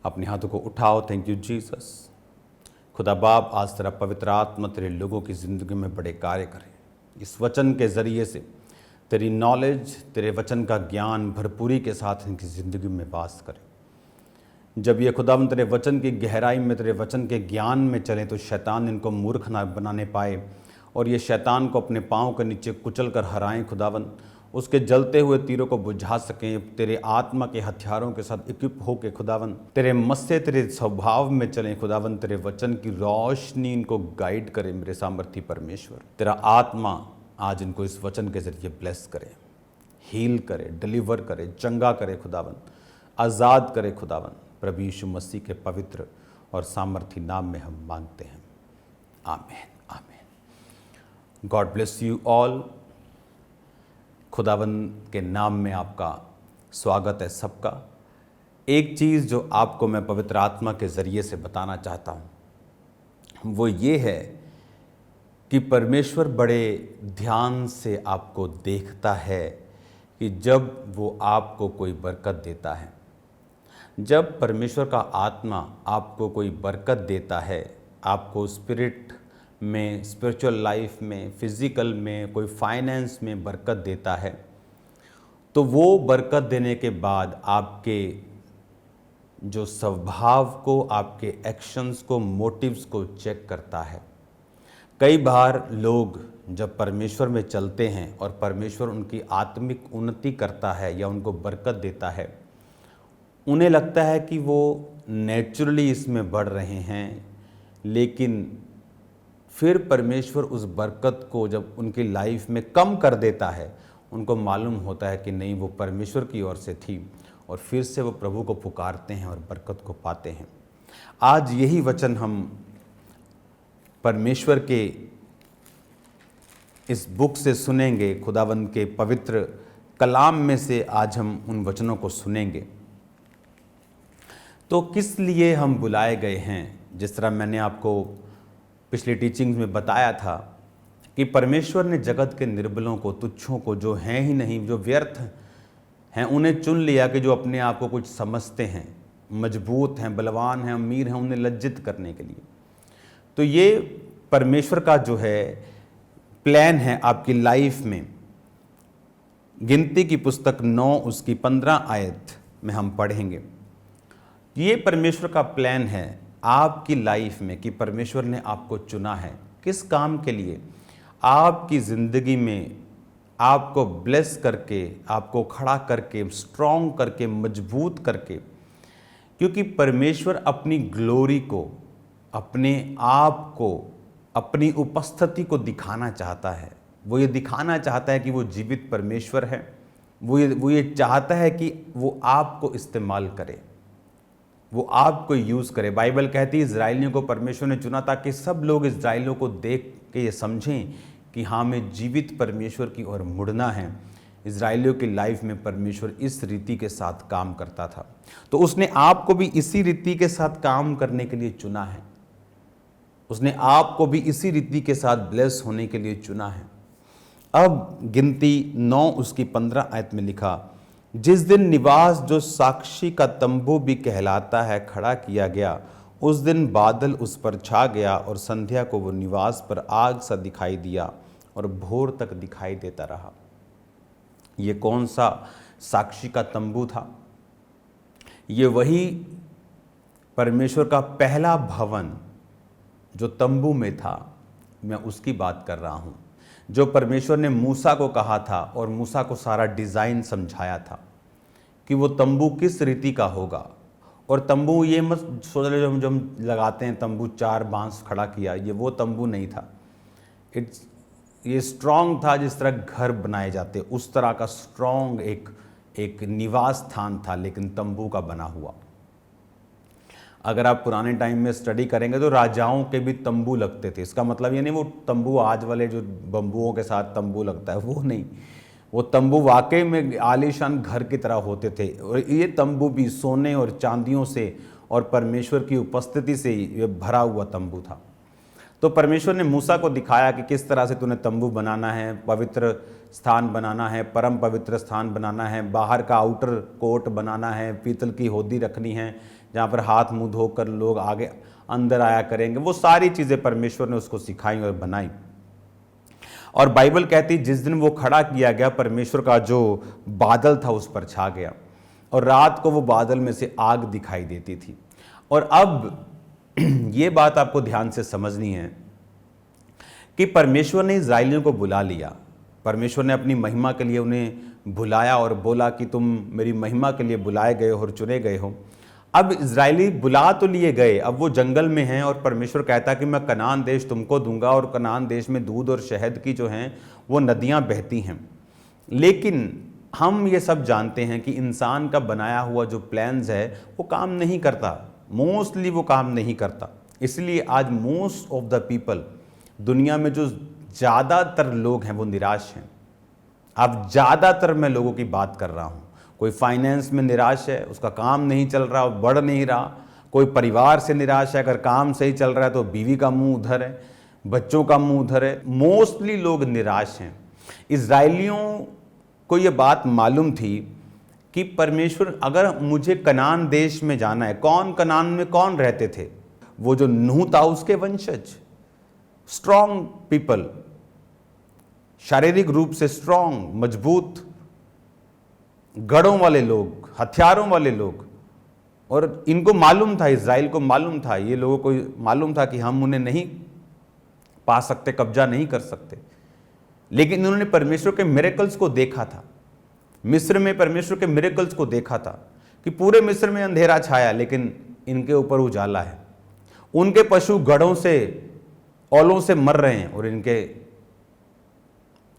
अपने हाथों को उठाओ। Thank you Jesus. खुदा बाप, आज तेरा पवित्र आत्मा तेरे लोगों की ज़िंदगी में बड़े कार्य करे। इस वचन के ज़रिए से तेरी नॉलेज, तेरे वचन का ज्ञान भरपूरी के साथ इनकी ज़िंदगी में वास करे। जब ये खुदा तेरे वचन की गहराई में, तेरे वचन के ज्ञान में चले तो शैतान इनको मूर्ख ना बनाने पाए और ये शैतान को अपने पाँव के नीचे कुचल कर हराएं। खुदावन उसके जलते हुए तीरों को बुझा सकें। तेरे आत्मा के हथियारों के साथ इक्विप हो के खुदावन तेरे मस्से, तेरे स्वभाव में चलें। खुदावन तेरे वचन की रोशनी इनको गाइड करे। मेरे सामर्थी परमेश्वर, तेरा आत्मा आज इनको इस वचन के जरिए ब्लेस करे, हील करे, डिलीवर करे, चंगा करे, खुदावन आज़ाद करे। खुदावन प्रभु यीशु मसीह के पवित्र और सामर्थी नाम में हम मांगते हैं, आमीन आमीन। God bless you all. खुदावन के नाम में आपका स्वागत है सबका। एक चीज़ जो आपको मैं पवित्र आत्मा के ज़रिए से बताना चाहता हूँ वो ये है कि परमेश्वर बड़े ध्यान से आपको देखता है कि जब वो आपको कोई बरकत देता है, जब परमेश्वर का आत्मा आपको कोई बरकत देता है, आपको स्पिरिट में, स्पिरिचुअल लाइफ में, फिज़िकल में, कोई फाइनेंस में बरकत देता है, तो वो बरकत देने के बाद आपके जो स्वभाव को, आपके एक्शंस को, मोटिव्स को चेक करता है। कई बार लोग जब परमेश्वर में चलते हैं और परमेश्वर उनकी आत्मिक उन्नति करता है या उनको बरकत देता है, उन्हें लगता है कि वो नेचुरली इसमें बढ़ रहे हैं, लेकिन फिर परमेश्वर उस बरकत को जब उनकी लाइफ में कम कर देता है, उनको मालूम होता है कि नहीं, वो परमेश्वर की ओर से थी, और फिर से वो प्रभु को पुकारते हैं और बरकत को पाते हैं। आज यही वचन हम परमेश्वर के इस बुक से सुनेंगे, खुदावंद के पवित्र कलाम में से आज हम उन वचनों को सुनेंगे। तो किस लिए हम बुलाए गए हैं? जिस तरह मैंने आपको पिछली टीचिंग्स में बताया था कि परमेश्वर ने जगत के निर्बलों को, तुच्छों को, जो हैं ही नहीं, जो व्यर्थ हैं, उन्हें चुन लिया कि जो अपने आप को कुछ समझते हैं, मजबूत हैं, बलवान हैं, अमीर हैं, उन्हें लज्जित करने के लिए। तो ये परमेश्वर का जो है प्लान है आपकी लाइफ में। गिनती की पुस्तक 9 उसकी 15 आयत में हम पढ़ेंगे। ये परमेश्वर का प्लान है आपकी लाइफ में कि परमेश्वर ने आपको चुना है किस काम के लिए? आपकी ज़िंदगी में आपको ब्लेस करके, आपको खड़ा करके, स्ट्रॉन्ग करके, मजबूत करके। क्योंकि परमेश्वर अपनी ग्लोरी को, अपने आप को, अपनी उपस्थिति को दिखाना चाहता है। वो ये दिखाना चाहता है कि वो जीवित परमेश्वर है। वो ये चाहता है कि वो आपको इस्तेमाल करे, वो आपको यूज़ करे। बाइबल कहती है इज़राइलियों को परमेश्वर ने चुना ताकि सब लोग इज़राइलियों को देख के ये समझें कि हाँ, हमें जीवित परमेश्वर की ओर मुड़ना है। इज़राइलियों की लाइफ में परमेश्वर इस रीति के साथ काम करता था, तो उसने आपको भी इसी रीति के साथ काम करने के लिए चुना है। उसने आपको भी इसी रीति के साथ ब्लेस होने के लिए चुना है। अब गिनती 9 उसकी 15 आयत में लिखा, जिस दिन निवास जो साक्षी का तंबू भी कहलाता है खड़ा किया गया, उस दिन बादल उस पर छा गया और संध्या को वो निवास पर आग सा दिखाई दिया और भोर तक दिखाई देता रहा। ये कौन सा साक्षी का तंबू था? ये वही परमेश्वर का पहला भवन जो तंबू में था, मैं उसकी बात कर रहा हूँ, जो परमेश्वर ने मूसा को कहा था और मूसा को सारा डिज़ाइन समझाया था कि वो तंबू किस रीति का होगा। और तंबू ये मत सोच लो जो हम लगाते हैं तंबू, 4 बांस खड़ा किया, ये वो तंबू नहीं था। ये स्ट्रॉन्ग था, जिस तरह घर बनाए जाते उस तरह का स्ट्रॉन्ग एक निवास स्थान था, लेकिन तंबू का बना हुआ। अगर आप पुराने टाइम में स्टडी करेंगे तो राजाओं के भी तंबू लगते थे। इसका मतलब ये नहीं वो तंबू आज वाले जो बम्बुओं के साथ तंबू लगता है, वो नहीं। वो तंबू वाकई में आलीशान घर की तरह होते थे, और ये तंबू भी सोने और चांदियों से और परमेश्वर की उपस्थिति से ये भरा हुआ तंबू था। तो परमेश्वर ने मूसा को दिखाया कि किस तरह से तूने तंबू बनाना है, पवित्र स्थान बनाना है, परम पवित्र स्थान बनाना है, बाहर का आउटर कोर्ट बनाना है, पीतल की होदी रखनी है, जहाँ पर हाथ मुंह धोकर लोग आगे अंदर आया करेंगे, वो सारी चीज़ें परमेश्वर ने उसको सिखाई और बनाई। और बाइबल कहती जिस दिन वो खड़ा किया गया, परमेश्वर का जो बादल था उस पर छा गया और रात को वो बादल में से आग दिखाई देती थी। और अब ये बात आपको ध्यान से समझनी है कि परमेश्वर ने इस्राएलियों को बुला लिया, परमेश्वर ने अपनी महिमा के लिए उन्हें बुलाया और बोला कि तुम मेरी महिमा के लिए बुलाए गए हो और चुने गए हो। अब इजरायली बुला तो लिए गए, अब वो जंगल में हैं और परमेश्वर कहता कि मैं कनान देश तुमको दूंगा और कनान देश में दूध और शहद की जो हैं वो नदियां बहती हैं। लेकिन हम ये सब जानते हैं कि इंसान का बनाया हुआ जो प्लान्स है वो काम नहीं करता, मोस्टली वो काम नहीं करता। इसलिए आज मोस्ट ऑफ द पीपल, दुनिया में जो ज़्यादातर लोग हैं वो निराश हैं। अब ज़्यादातर मैं लोगों की बात कर रहा हूँ। कोई फाइनेंस में निराश है, उसका काम नहीं चल रहा, बढ़ नहीं रहा। कोई परिवार से निराश है, अगर काम सही चल रहा है तो बीवी का मुंह उधर है, बच्चों का मुंह उधर है। मोस्टली लोग निराश हैं। इजरायलियों को ये बात मालूम थी कि परमेश्वर, अगर मुझे कनान देश में जाना है, कनान में कौन रहते थे? वो जो नूह था उसके वंशज, स्ट्रॉन्ग पीपल, शारीरिक रूप से स्ट्रॉन्ग, मजबूत, गढ़ों वाले लोग, हथियारों वाले लोग। और इनको मालूम था, इज़राइल को मालूम था, ये लोगों को मालूम था कि हम उन्हें नहीं पा सकते, कब्जा नहीं कर सकते। लेकिन इन्होंने परमेश्वर के मिरेकल्स को देखा था। मिस्र में परमेश्वर के मिरेकल्स को देखा था कि पूरे मिस्र में अंधेरा छाया लेकिन इनके ऊपर उजाला है। उनके पशु गढ़ों से, औलों से मर रहे हैं और इनके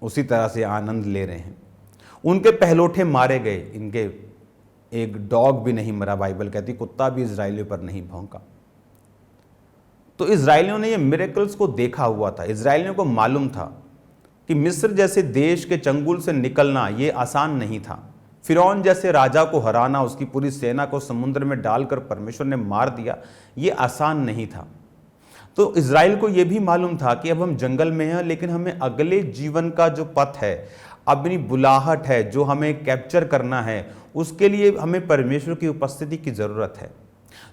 उसी तरह से आनंद ले रहे हैं। उनके पहलोठे मारे गए, इनके एक डॉग भी नहीं मरा। बाइबल कहती कुत्ता भी इजरायलियों पर नहीं भौंका। तो इजरायलियों ने ये मिरेकल्स को देखा हुआ था। इजरायलियों को मालूम था कि मिस्र जैसे देश के चंगुल से निकलना ये आसान नहीं था। फिरौन जैसे राजा को हराना, उसकी पूरी सेना को समुद्र में डालकर परमेश्वर ने मार दिया, ये आसान नहीं था। तो इजराइल को यह भी मालूम था कि अब हम जंगल में हैं, लेकिन हमें अगले जीवन का जो पथ है, अपनी बुलाहट है, जो हमें कैप्चर करना है, उसके लिए हमें परमेश्वर की उपस्थिति की ज़रूरत है।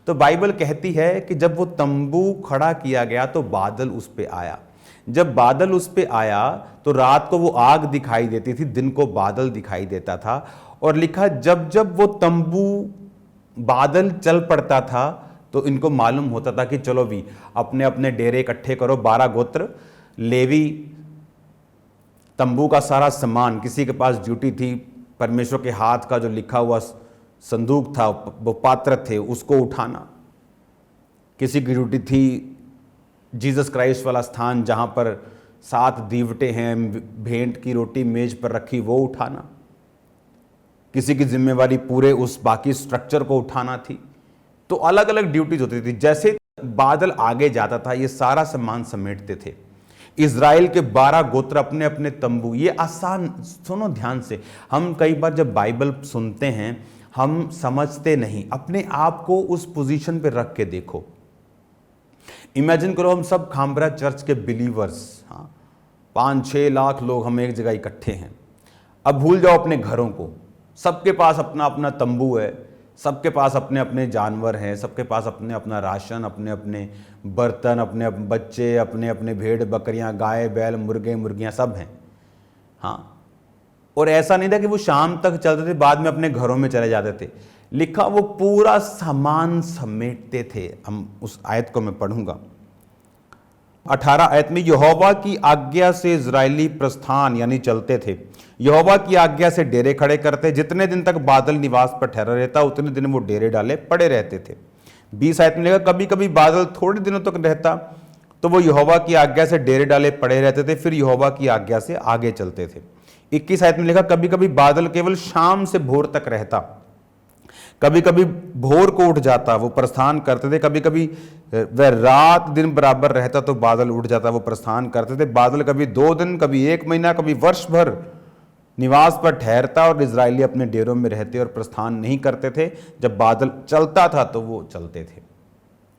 तो बाइबल कहती है कि जब वो तंबू खड़ा किया गया तो बादल उस पे आया। जब बादल उस पे आया तो रात को वो आग दिखाई देती थी, दिन को बादल दिखाई देता था। और लिखा जब जब वो तंबू बादल चल पड़ता था तो इनको मालूम होता था कि चलो भी अपने अपने डेरे इकट्ठे करो। 12 गोत्र, लेवी, तंबू का सारा सामान, किसी के पास ड्यूटी थी परमेश्वर के हाथ का जो लिखा हुआ संदूक था, वो पात्र थे, उसको उठाना। किसी की ड्यूटी थी जीसस क्राइस्ट वाला स्थान जहाँ पर 7 दीवटे हैं, भेंट की रोटी मेज पर रखी, वो उठाना। किसी की जिम्मेवारी पूरे उस बाकी स्ट्रक्चर को उठाना थी। तो अलग अलग ड्यूटीज होती थी। जैसे बादल आगे जाता था ये सारा सामान समेटते थे। इजराइल के 12 गोत्र अपने अपने तंबू, ये आसान, सुनो ध्यान से। हम कई बार जब बाइबल सुनते हैं हम समझते नहीं, अपने आप को उस पोजीशन पे रख के देखो। इमेजिन करो हम सब खामबरा चर्च के बिलीवर्स, हाँ, 5-6 लाख लोग हम एक जगह इकट्ठे हैं। अब भूल जाओ अपने घरों को, सबके पास अपना अपना तंबू है, सबके पास अपने अपने जानवर हैं, सबके पास अपने अपना राशन, अपने अपने बर्तन, अपने बच्चे, अपने अपने भेड़ बकरियां, गाय बैल, मुर्गे मुर्गियां सब हैं, हाँ। और ऐसा नहीं था कि वो शाम तक चलते थे, बाद में अपने घरों में चले जाते थे। लिखा वो पूरा सामान समेटते थे। हम उस आयत को मैं पढ़ूंगा। 18 आयत में, यहोवा की आज्ञा से इजरायली प्रस्थान यानी चलते थे, यहोवा की आज्ञा से डेरे खड़े करते, जितने दिन तक बादल निवास पर ठहरा रहता उतने दिन वो डेरे डाले पड़े रहते थे। 20 आयत में लिखा, कभी कभी बादल थोड़े दिनों तक रहता तो वो यहोवा की आज्ञा से डेरे डाले पड़े रहते थे, फिर यहोवा की आज्ञा से आगे चलते थे। 21 आयत में लिखा, कभी कभी बादल केवल शाम से भोर तक रहता, कभी कभी भोर को उठ जाता, वो प्रस्थान करते थे। कभी कभी वह रात दिन बराबर रहता तो बादल उठ जाता, वो प्रस्थान करते थे। बादल कभी 2 दिन, कभी 1 महीना, कभी वर्ष भर निवास पर ठहरता और इजरायली अपने डेरों में रहते और प्रस्थान नहीं करते थे। जब बादल चलता था तो वो चलते थे।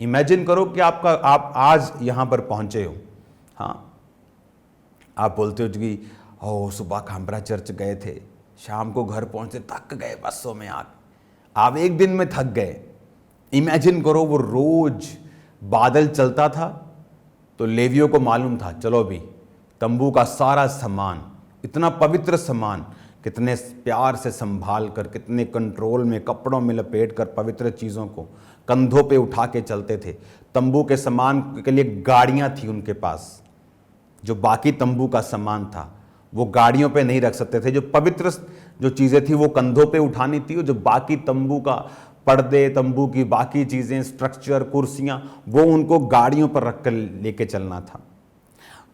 इमेजिन करो कि आप आज यहां पर पहुंचे हो, हाँ, आप बोलते हो कि ओ सुबह खामबरा चर्च गए थे, शाम को घर पहुंचे, थक गए बसों में, आप 1 दिन में थक गए, इमेजिन करो, वो रोज बादल चलता था तो लेवियों को मालूम था, चलो भी तंबू का सारा सामान, इतना पवित्र सामान, कितने प्यार से संभाल कर, कितने कंट्रोल में, कपड़ों में लपेट कर पवित्र चीज़ों को कंधों पे उठा के चलते थे। तंबू के सामान के लिए गाड़ियां थी उनके पास, जो बाकी तंबू का सामान था वो गाड़ियों पे नहीं रख सकते थे। जो पवित्र जो चीज़ें थी वो कंधों पे उठानी थी, और जो बाकी तंबू का पर्दे, तंबू की बाकी चीज़ें, स्ट्रक्चर, कुर्सियां, वो उनको गाड़ियों पर रख कर लेके चलना था।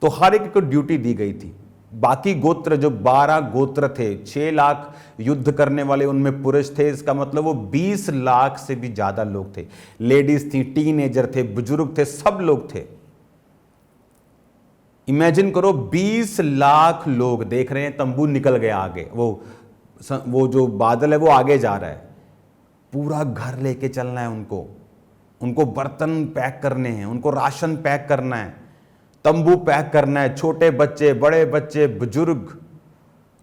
तो हर एक को ड्यूटी दी गई थी। बाकी गोत्र, जो 12 गोत्र थे, 6 लाख युद्ध करने वाले उनमें पुरुष थे, इसका मतलब वो 20 लाख से भी ज़्यादा लोग थे। लेडीज थी, टीनेजर थे, बुजुर्ग थे, सब लोग थे। इमेजिन करो, 20 लाख लोग देख रहे हैं, तंबू निकल गया आगे, वो जो बादल है वो आगे जा रहा है, पूरा घर लेके चलना है उनको बर्तन पैक करने हैं, उनको राशन पैक करना है, तंबू पैक करना है, छोटे बच्चे, बड़े बच्चे, बुजुर्ग,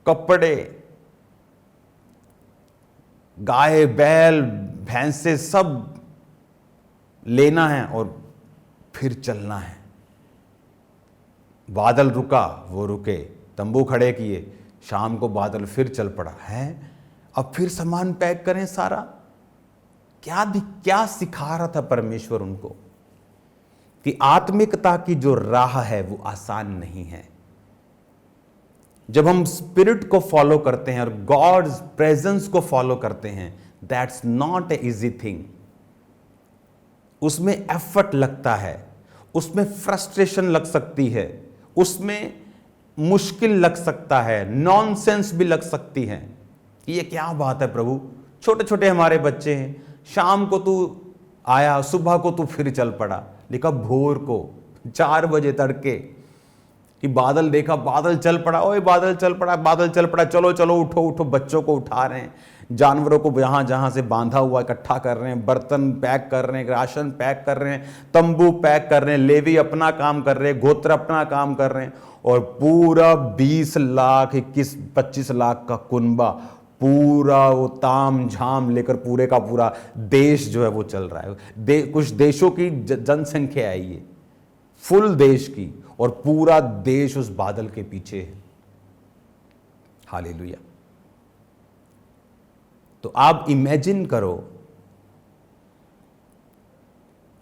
कपड़े, गाय, बैल, भैंसे, सब लेना है और फिर चलना है। बादल रुका, वो रुके, तंबू खड़े किए, शाम को बादल फिर चल पड़ा है। अब फिर सामान पैक करें सारा। क्या सिखा रहा था परमेश्वर उनको, कि आत्मिकता की जो राह है वो आसान नहीं है। जब हम स्पिरिट को फॉलो करते हैं और गॉड्स प्रेजेंस को फॉलो करते हैं, that's not a easy thing. उसमें एफर्ट लगता है, उसमें फ्रस्ट्रेशन लग सकती है, उसमें मुश्किल लग सकता है, नॉनसेंस भी लग सकती है। ये क्या बात है प्रभु, छोटे छोटे हमारे बच्चे हैं, शाम को तू आया, सुबह को तू फिर चल पड़ा, लिखा भोर को 4 बजे तड़के कि बादल देखा, बादल चल पड़ा, ओए बादल चल पड़ा, बादल चल पड़ा, चलो चलो उठो उठो, बच्चों को उठा रहे हैं, जानवरों को जहां जहां से बांधा हुआ इकट्ठा कर रहे हैं, बर्तन पैक कर रहे हैं, राशन पैक कर रहे हैं, तंबू पैक कर रहे हैं, लेवी अपना काम कर रहे हैं, गोत्र अपना काम कर रहे हैं, और पूरा 20 लाख 21-25 लाख का कुनबा, पूरा वो ताम झाम लेकर पूरे का पूरा देश जो है वो चल रहा है। कुछ देशों की जनसंख्या है ये, फुल देश की, और पूरा देश उस बादल के पीछे है। हालेलुया। तो आप इमेजिन करो,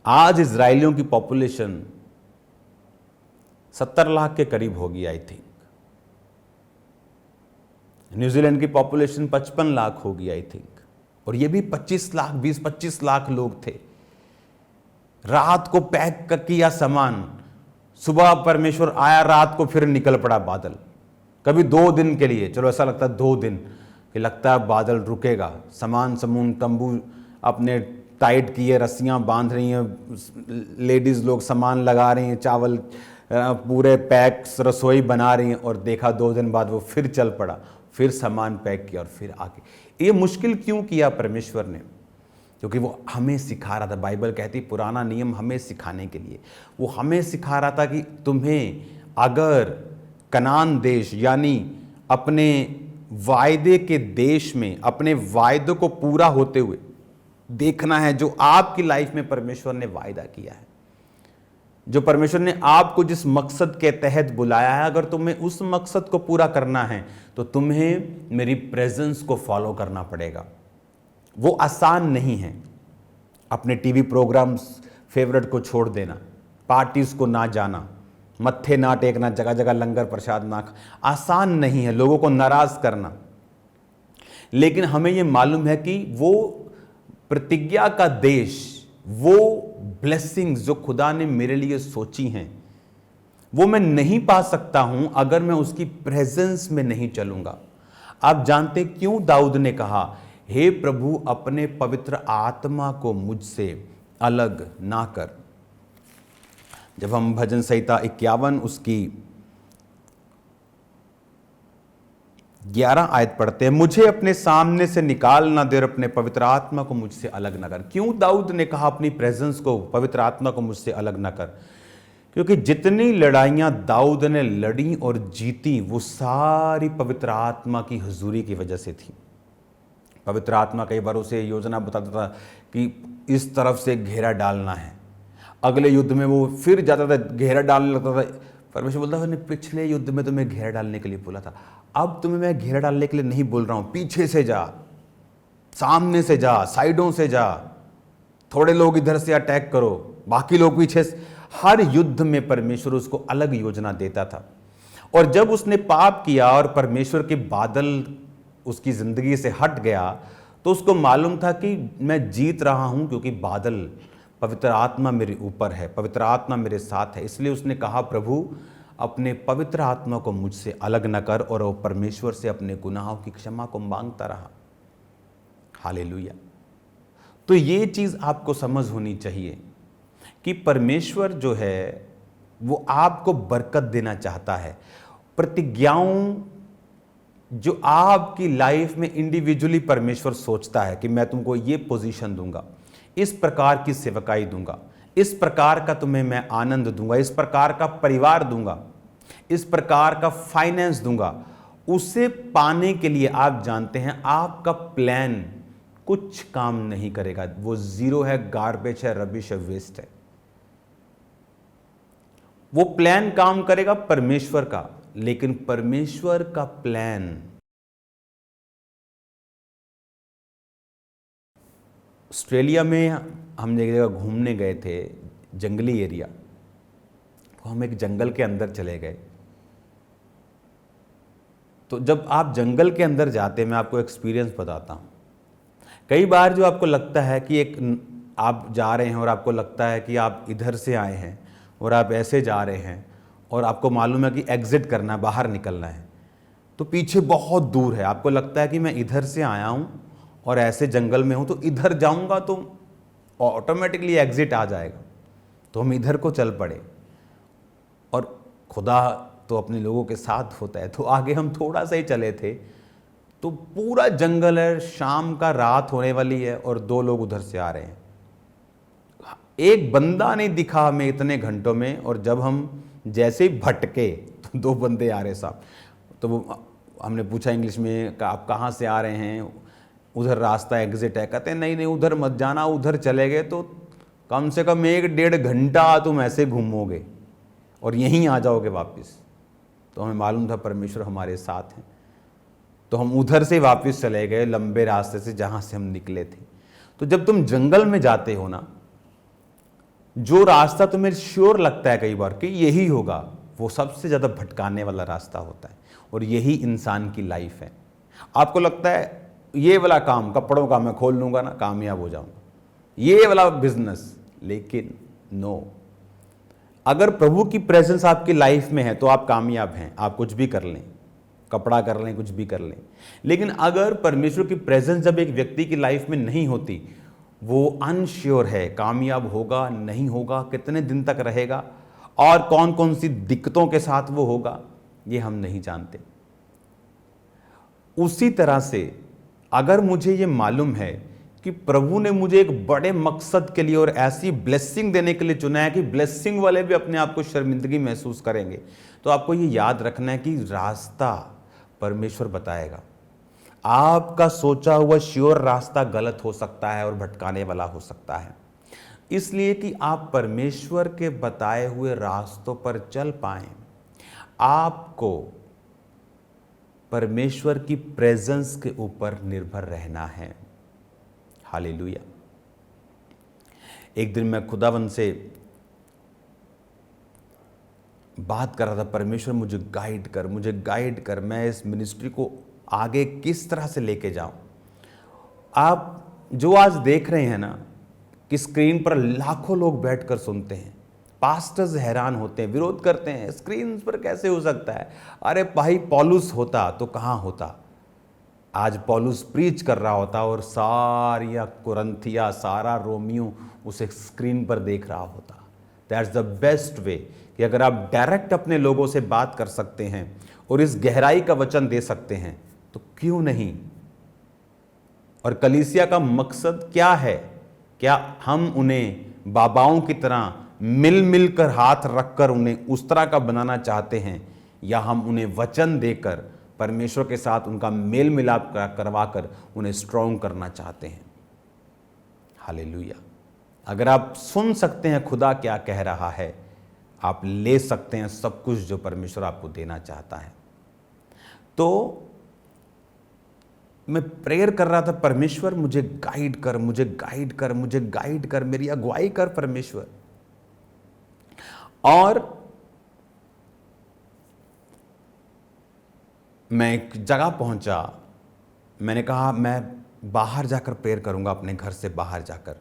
आज इजरायलियों की पॉपुलेशन 70 लाख के करीब होगी आई थिंक। न्यूजीलैंड की पॉपुलेशन 55 लाख होगी आई थिंक, और ये भी 25 लाख 20-25 लाख लोग थे। रात को पैक किया सामान, सुबह परमेश्वर आया, रात को फिर निकल पड़ा बादल। कभी 2 दिन के लिए, चलो ऐसा लगता है 2 दिन कि लगता है बादल रुकेगा, सामान समून तंबू अपने टाइट किए, रस्सियां बांध रही हैं, लेडीज लोग सामान लगा रही हैं, चावल पूरे पैक, रसोई बना रही हैं, और देखा 2 दिन बाद वो फिर चल पड़ा, फिर सामान पैक किया और फिर आके। ये मुश्किल क्यों किया परमेश्वर ने? क्योंकि वो हमें सिखा रहा था। बाइबल कहती पुराना नियम हमें सिखाने के लिए, वो हमें सिखा रहा था कि तुम्हें अगर कनान देश यानी अपने वायदे के देश में अपने वायदे को पूरा होते हुए देखना है, जो आपकी लाइफ में परमेश्वर ने वायदा किया है, जो परमेश्वर ने आपको जिस मकसद के तहत बुलाया है, अगर तुम्हें उस मकसद को पूरा करना है तो तुम्हें मेरी प्रेजेंस को फॉलो करना पड़ेगा। वो आसान नहीं है। अपने टीवी प्रोग्राम्स फेवरेट को छोड़ देना, पार्टीज को ना जाना, मत्थे ना टेकना, जगह जगह लंगर प्रसाद ना, आसान नहीं है लोगों को नाराज करना। लेकिन हमें ये मालूम है कि वो प्रतिज्ञा का देश, वो ब्लेसिंग्स जो खुदा ने मेरे लिए सोची हैं, वो मैं नहीं पा सकता हूं अगर मैं उसकी प्रेजेंस में नहीं चलूंगा। आप जानते क्यों दाऊद ने कहा, हे प्रभु अपने पवित्र आत्मा को मुझसे अलग ना कर। जब हम भजन संहिता 51 उसकी 11 आयत पढ़ते हैं, मुझे अपने सामने से निकाल ना दे, अपने पवित्र आत्मा को मुझसे अलग ना कर। क्यों दाऊद ने कहा अपनी प्रेजेंस को, पवित्र आत्मा को मुझसे अलग ना कर? क्योंकि जितनी लड़ाइयां दाऊद ने लड़ी और जीती, वो सारी पवित्र आत्मा की हुजूरी की वजह से थी। पवित्र आत्मा कई बार उसे योजना बताता था कि इस तरफ से घेरा डालना है। अगले युद्ध में वो फिर जाता था, घेरा डालने लगता था। परमेश्वर बोलता है, पिछले युद्ध में तुम्हें घेरा डालने के लिए बोला था, अब तुम्हें मैं घेरा डालने के लिए नहीं बोल रहा हूँ। पीछे से जा, सामने से जा, साइडों से जा, थोड़े लोग इधर से अटैक करो, बाकी लोग पीछे से। हर युद्ध में परमेश्वर उसको अलग योजना देता था। और जब उसने पाप किया और परमेश्वर के बादल उसकी जिंदगी से हट गया, तो उसको मालूम था कि मैं जीत रहा हूं क्योंकि बादल, पवित्र आत्मा मेरे ऊपर है, पवित्र आत्मा मेरे साथ है। इसलिए उसने कहा, प्रभु अपने पवित्र आत्मा को मुझसे अलग न कर, और वो परमेश्वर से अपने गुनाहों की क्षमा को मांगता रहा। हालेलुया। तो ये चीज आपको समझ होनी चाहिए कि परमेश्वर जो है वो आपको बरकत देना चाहता है। प्रतिज्ञाओं जो आपकी लाइफ में इंडिविजुअली परमेश्वर सोचता है कि मैं तुमको ये पोजीशन दूंगा, इस प्रकार की सेवकाई दूंगा, इस प्रकार का तुम्हें मैं आनंद दूंगा, इस प्रकार का परिवार दूंगा, इस प्रकार का फाइनेंस दूंगा, उसे पाने के लिए आप जानते हैं आपका प्लान कुछ काम नहीं करेगा। वो जीरो है, गार्बेज है, रबिश है, वेस्ट है। वो प्लान काम करेगा परमेश्वर का, लेकिन परमेश्वर का प्लान, ऑस्ट्रेलिया में हम एक जगह घूमने गए थे, जंगली एरिया। तो हम एक जंगल के अंदर चले गए। तो जब आप जंगल के अंदर जाते हैं, मैं आपको एक्सपीरियंस बताता हूँ। कई बार जो आपको लगता है कि एक आप जा रहे हैं और आपको लगता है कि आप इधर से आए हैं और आप ऐसे जा रहे हैं और आपको मालूम है कि एग्जिट करना है, बाहर निकलना है, तो पीछे बहुत दूर है। आपको लगता है कि मैं इधर से आया हूँ और ऐसे जंगल में हूँ, तो इधर जाऊँगा तो ऑटोमेटिकली एग्जिट आ जाएगा। तो हम इधर को चल पड़े, और खुदा तो अपने लोगों के साथ होता है। तो आगे हम थोड़ा सा ही चले थे तो पूरा जंगल है, शाम का रात होने वाली है और दो लोग उधर से आ रहे हैं। एक बंदा नहीं दिखा हमें इतने घंटों में, और जब हम जैसे ही भटके तो दो बंदे आ रहे साहब। तो वो हमने पूछा इंग्लिश में, आप कहाँ से आ रहे हैं, उधर रास्ता एग्जिट है। कहते हैं नहीं नहीं उधर मत जाना, उधर चले गए तो कम से कम 1-1.5 घंटा तुम ऐसे घूमोगे और यहीं आ जाओगे वापस। तो हमें मालूम था परमेश्वर हमारे साथ हैं, तो हम उधर से वापस चले गए, लंबे रास्ते से जहाँ से हम निकले थे। तो जब तुम जंगल में जाते हो ना, जो रास्ता तुम्हें श्योर लगता है कई बार कि यही होगा, वो सबसे ज़्यादा भटकाने वाला रास्ता होता है। और यही इंसान की लाइफ है। आपको लगता है ये वाला काम, कपड़ों का मैं खोल लूँगा ना, कामयाब हो जाऊँगा, ये वाला बिजनेस, लेकिन नो। अगर प्रभु की प्रेजेंस आपकी लाइफ में है तो आप कामयाब हैं, आप कुछ भी कर लें, कपड़ा कर लें, कुछ भी कर लें। लेकिन अगर परमेश्वर की प्रेजेंस जब एक व्यक्ति की लाइफ में नहीं होती, वो अनश्योर है, कामयाब होगा नहीं होगा, कितने दिन तक रहेगा, और कौन कौन सी दिक्कतों के साथ वो होगा, ये हम नहीं जानते। उसी तरह से अगर मुझे ये मालूम है कि प्रभु ने मुझे एक बड़े मकसद के लिए और ऐसी ब्लेसिंग देने के लिए चुना है कि ब्लेसिंग वाले भी अपने आप को शर्मिंदगी महसूस करेंगे, तो आपको ये याद रखना है कि रास्ता परमेश्वर बताएगा। आपका सोचा हुआ श्योर रास्ता गलत हो सकता है और भटकाने वाला हो सकता है। इसलिए कि आप परमेश्वर के बताए हुए रास्तों पर चल पाएं, आपको परमेश्वर की प्रेजेंस के ऊपर निर्भर रहना है। हालेलुया। एक दिन मैं खुदावन से बात कर रहा था, परमेश्वर मुझे गाइड कर, मैं इस मिनिस्ट्री को आगे किस तरह से लेके जाऊं। आप जो आज देख रहे हैं ना कि स्क्रीन पर लाखों लोग बैठकर सुनते हैं, पास्टर्स हैरान होते हैं, विरोध करते हैं, स्क्रीन पर कैसे हो सकता है। अरे भाई, पौलुस होता तो कहाँ होता, आज पौलुस प्रीच कर रहा होता और सारिया कुरंथिया, सारा रोमियो उसे स्क्रीन पर देख रहा होता। दैट्स द बेस्ट वे कि अगर आप डायरेक्ट अपने लोगों से बात कर सकते हैं और इस गहराई का वचन दे सकते हैं तो क्यों नहीं। और कलीसिया का मकसद क्या है? क्या हम उन्हें बाबाओं की तरह मिल मिल कर हाथ रखकर उन्हें उस तरह का बनाना चाहते हैं, या हम उन्हें वचन देकर परमेश्वर के साथ उनका मेल मिलाप करवा कर उन्हें स्ट्रॉन्ग करना चाहते हैं? हालेलुया। अगर आप सुन सकते हैं खुदा क्या कह रहा है, आप ले सकते हैं सब कुछ जो परमेश्वर आपको देना चाहता है। तो मैं प्रेयर कर रहा था, परमेश्वर मुझे गाइड कर, मुझे गाइड कर, मुझे गाइड कर, मेरी अगुवाई कर परमेश्वर। और मैं एक जगह पहुंचा, मैंने कहा मैं बाहर जाकर प्रेयर करूंगा, अपने घर से बाहर जाकर।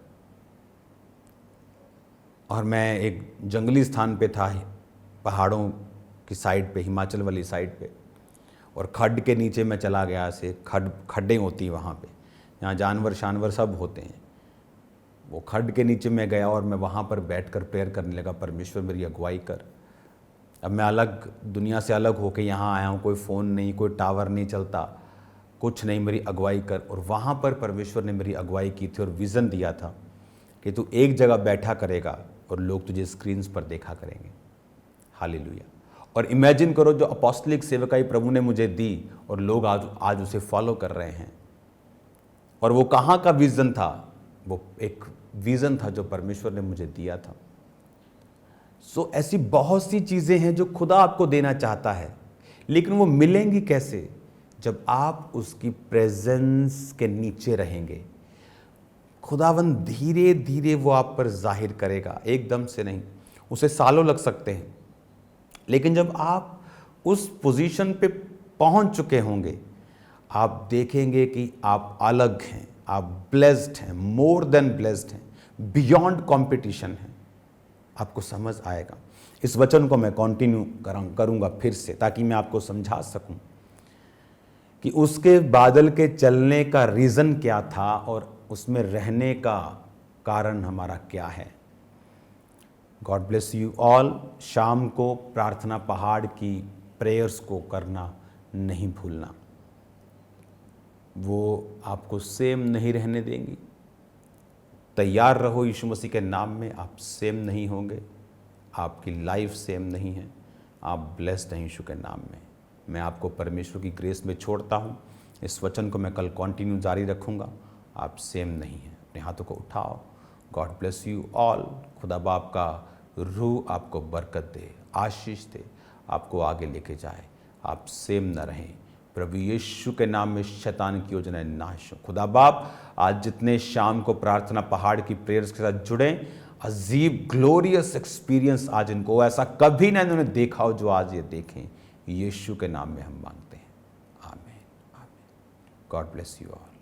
और मैं एक जंगली स्थान पे था, पहाड़ों की साइड पे, हिमाचल वाली साइड पे, और खड्ड के नीचे मैं चला गया। ऐसे खड्डे होती हैं वहाँ पे, यहाँ जानवर सब होते हैं। वो खड्ड के नीचे मैं गया और मैं वहाँ पर बैठकर प्रेयर करने लगा, परमेश्वर मेरी अगुवाई कर। अब मैं अलग दुनिया से अलग होकर यहाँ आया हूँ, कोई फ़ोन नहीं, कोई टावर नहीं चलता, कुछ नहीं, मेरी अगुवाई कर। और वहाँ पर परमेश्वर ने मेरी अगुवाई की थी और विज़न दिया था कि तू एक जगह बैठा करेगा और लोग तुझे स्क्रीन्स पर देखा करेंगे। हालेलुया। और इमेजिन करो, जो अपोस्टलिक सेवकाई प्रभु ने मुझे दी और लोग आज उसे फॉलो कर रहे हैं। और वो कहाँ का विज़न था? वो एक विज़न था जो परमेश्वर ने मुझे दिया था। सो ऐसी बहुत सी चीज़ें हैं जो खुदा आपको देना चाहता है, लेकिन वो मिलेंगी कैसे? जब आप उसकी प्रेजेंस के नीचे रहेंगे। खुदावन धीरे धीरे वो आप पर जाहिर करेगा, एकदम से नहीं, उसे सालों लग सकते हैं। लेकिन जब आप उस पोजीशन पे पहुंच चुके होंगे, आप देखेंगे कि आप अलग हैं, आप ब्लेस्ड हैं, मोर देन ब्लेस्ड हैं, बियॉन्ड कंपटीशन हैं। आपको समझ आएगा। इस वचन को मैं कंटिन्यू करूंगा फिर से, ताकि मैं आपको समझा सकूं कि उसके बादल के चलने का रीज़न क्या था और उसमें रहने का कारण हमारा क्या है। God bless you all. शाम को प्रार्थना पहाड़ की प्रेयर्स को करना नहीं भूलना, वो आपको सेम नहीं रहने देंगी। तैयार रहो यीशु मसीह के नाम में, आप सेम नहीं होंगे, आपकी लाइफ सेम नहीं है, आप ब्लेस्ड हैं यीशु के नाम में। मैं आपको परमेश्वर की ग्रेस में छोड़ता हूँ। इस वचन को मैं कल कंटिन्यू जारी रखूँगा। आप सेम नहीं हैं। अपने हाथों को उठाओ। God bless you all. खुदा बाप का रूह आपको बरकत दे, आशीष दे, आपको आगे लेके जाए, आप सेम न रहें। प्रभु यीशु के नाम में शैतान की योजना नाश हो। खुदा बाप, आज जितने शाम को प्रार्थना पहाड़ की प्रेयर्स के साथ जुड़े, अजीब ग्लोरियस एक्सपीरियंस आज इनको ऐसा कभी ना इन्होंने देखा हो जो आज ये देखें। यीशु के नाम में हम मांगते हैं, आमीन आमीन। God bless you all.